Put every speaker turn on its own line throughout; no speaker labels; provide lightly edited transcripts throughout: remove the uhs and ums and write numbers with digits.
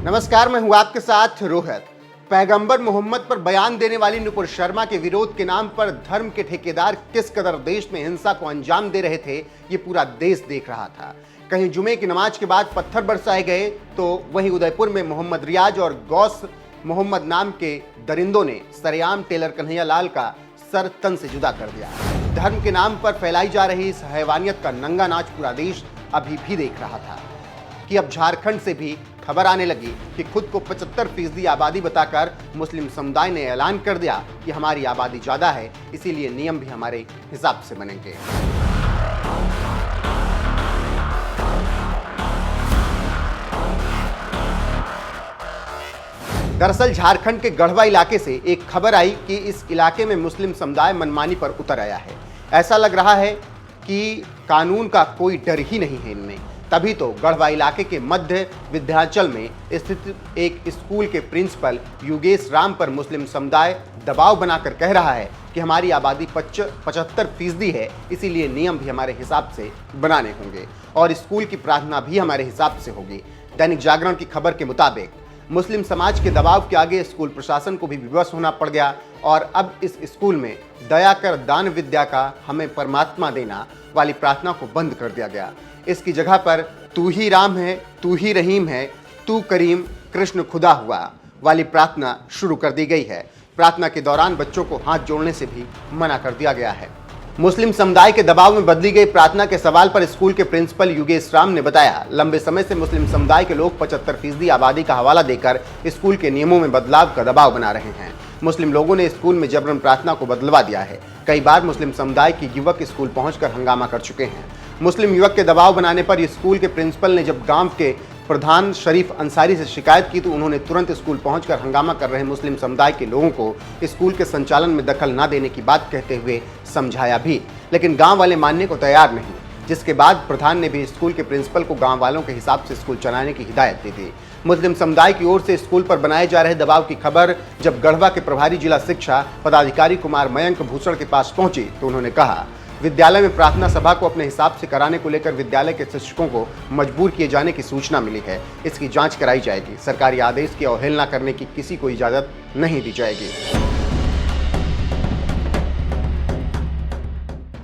नमस्कार, मैं हूं आपके साथ रोहित। पैगंबर मोहम्मद पर बयान देने वाली नुपुर शर्मा के विरोध के नाम पर धर्म के ठेकेदार किस कदर देश में हिंसा को अंजाम दे रहे थे, ये पूरा देश देख रहा था। कहीं जुमे की नमाज के बाद पत्थर बरसाए गए, तो वहीं उदयपुर में मोहम्मद रियाज और गौस मोहम्मद नाम के दरिंदों ने सरेआम टेलर कन्हैया लाल का सर तन से जुदा कर दिया। धर्म के नाम पर फैलाई जा रही इस हैवानियत का नंगा नाच पूरा देश अभी भी देख रहा था कि अब झारखंड से भी खबर आने लगी कि खुद को 75% आबादी बताकर मुस्लिम समुदाय ने ऐलान कर दिया कि हमारी आबादी ज्यादा है, इसीलिए नियम भी हमारे हिसाब से बनेंगे। दरअसल झारखंड के गढ़वा इलाके से एक खबर आई कि इस इलाके में मुस्लिम समुदाय मनमानी पर उतर आया है। ऐसा लग रहा है कि कानून का कोई डर ही नहीं है इनमें। तभी तो गढ़वा इलाके के मध्य विंध्याचल में स्थित एक स्कूल के प्रिंसिपल योगेश राम पर मुस्लिम समुदाय दबाव बनाकर कह रहा है कि हमारी आबादी 75% है, इसीलिए नियम भी हमारे हिसाब से बनाने होंगे और स्कूल की प्रार्थना भी हमारे हिसाब से होगी। दैनिक जागरण की खबर के मुताबिक मुस्लिम समाज के दबाव के आगे स्कूल प्रशासन को भी विवश होना पड़ गया और अब इस स्कूल में दया कर दान विद्या का हमें परमात्मा देना वाली प्रार्थना को बंद कर दिया गया। इसकी जगह पर तू ही राम है, तू ही रहीम है, तू करीम कृष्ण खुदा हुआ वाली प्रार्थना शुरू कर दी गई है। प्रार्थना के दौरान बच्चों को हाथ जोड़ने से भी मना कर दिया गया है। मुस्लिम समुदाय के दबाव में बदली गई प्रार्थना के सवाल पर स्कूल के प्रिंसिपल योगेश राम ने बताया, लंबे समय से मुस्लिम समुदाय के लोग 75% आबादी का हवाला देकर स्कूल के नियमों में बदलाव का दबाव बना रहे हैं। मुस्लिम लोगों ने स्कूल में जबरन प्रार्थना को बदलवा दिया है। कई बार मुस्लिम समुदाय के युवक स्कूल पहुंचकर हंगामा कर चुके हैं। मुस्लिम युवक के दबाव बनाने पर स्कूल के प्रिंसिपल ने जब गांव के प्रधान शरीफ अंसारी से शिकायत की तो उन्होंने तुरंत स्कूल पहुंचकर हंगामा कर रहे मुस्लिम समुदाय के लोगों को स्कूल के संचालन में दखल न देने की बात कहते हुए समझाया भी, लेकिन गांव वाले मानने को तैयार नहीं, जिसके बाद प्रधान ने भी स्कूल के प्रिंसिपल को गांव वालों के हिसाब से स्कूल चलाने की हिदायत दी थी। मुस्लिम समुदाय की ओर से स्कूल पर बनाए जा रहे दबाव की खबर जब गढ़वा के प्रभारी जिला शिक्षा पदाधिकारी कुमार मयंक भूषण के पास पहुंची तो उन्होंने कहा, विद्यालय में प्रार्थना सभा को अपने हिसाब से कराने को लेकर विद्यालय के शिक्षकों को मजबूर किए जाने की सूचना मिली है। इसकी जांच कराई जाएगी। सरकारी आदेश की अवहेलना करने की किसी को इजाजत नहीं दी जाएगी।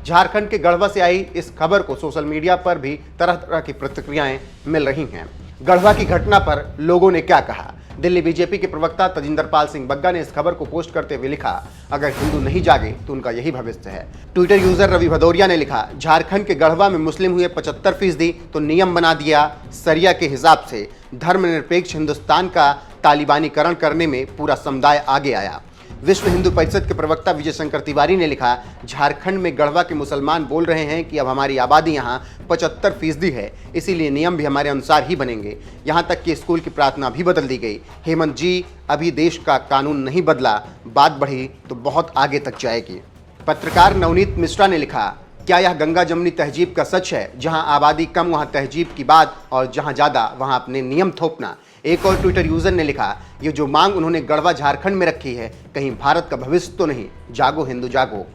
झारखंड के गढ़वा से आई इस खबर को सोशल मीडिया पर भी तरह तरह की प्रतिक्रियाएं मिल रही हैं। गढ़वा की घटना पर लोगों ने क्या कहा? दिल्ली बीजेपी के प्रवक्ता तजिंदरपाल सिंह बग्गा ने इस खबर को पोस्ट करते हुए लिखा, अगर हिंदू नहीं जागे तो उनका यही भविष्य है। ट्विटर यूजर रवि भदौरिया ने लिखा, झारखंड के गढ़वा में मुस्लिम हुए 75% तो नियम बना दिया सरिया के हिसाब से। धर्मनिरपेक्ष हिंदुस्तान का तालिबानीकरण करने में पूरा समुदाय आगे आया। विश्व हिंदू परिषद के प्रवक्ता विजय शंकर तिवारी ने लिखा, झारखंड में गढ़वा के मुसलमान बोल रहे हैं कि अब हमारी आबादी यहाँ 75% है, इसीलिए नियम भी हमारे अनुसार ही बनेंगे। यहाँ तक कि स्कूल की प्रार्थना भी बदल दी गई। हेमंत जी, अभी देश का कानून नहीं बदला, बात बढ़ी तो बहुत आगे तक जाएगी। पत्रकार नवनीत मिश्रा ने लिखा, क्या यह गंगा जमुनी तहजीब का सच है? जहां आबादी कम वहां तहजीब की बात और जहां ज्यादा वहां अपने नियम थोपना। एक और ट्विटर यूजर ने लिखा, ये जो मांग उन्होंने गढ़वा झारखंड में रखी है, कहीं भारत का भविष्य तो नहीं? जागो हिंदू जागो।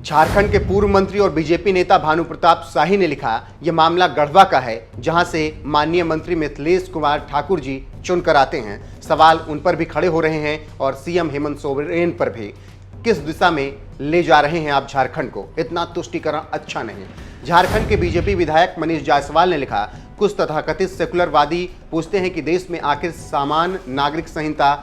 झारखंड के पूर्व मंत्री और बीजेपी नेता भानु प्रताप शाही ने लिखा, यह मामला गढ़वा का है, जहां से माननीय मंत्री मिथिलेश कुमार ठाकुर जी चुनकर आते हैं। सवाल उन पर भी खड़े हो रहे हैं और सीएम हेमंत सोरेन पर भी। किस दिशा में ले जा रहे हैं आप झारखंड को? इतना तुष्टीकरण अच्छा नहीं। झारखंड के बीजेपी विधायक मनीष जायसवाल ने लिखा, कुछ तथाकथित सेकुलरवादी पूछते हैं कि देश में आखिर समान नागरिक संहिता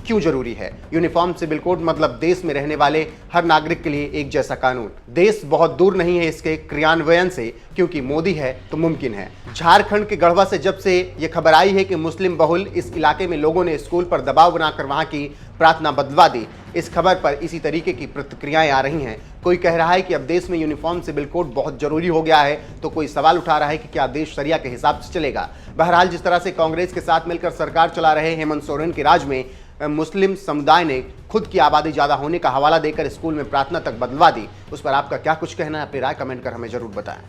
क्यों जरूरी है? यूनिफॉर्म सिविल कोड मतलब देश में रहने वाले हर नागरिक के लिए एक जैसा कानून। देश बहुत दूर नहीं है इसके क्रियान्वयन से, क्योंकि मोदी है तो मुमकिन है। झारखंड के गढ़वा से जब से ये खबर आई है कि मुस्लिम बहुल इस इलाके में लोगों ने स्कूल पर दबाव बनाकर वहां की प्रार्थना बदलवा दी, इस खबर पर इसी तरीके की प्रतिक्रियाएं आ रही हैं। कोई कह रहा है कि अब देश में यूनिफॉर्म सिविल कोड बहुत जरूरी हो गया है, तो कोई सवाल उठा रहा है कि क्या देश शरिया के हिसाब से चलेगा। बहरहाल, जिस तरह से कांग्रेस के साथ मिलकर सरकार चला रहे हेमंत सोरेन के राज में मुस्लिम समुदाय ने खुद की आबादी ज्यादा होने का हवाला देकर स्कूल में प्रार्थना तक बदलवा दी, उस पर आपका क्या कुछ कहना है? अपनी राय कमेंट कर हमें जरूर बताएं।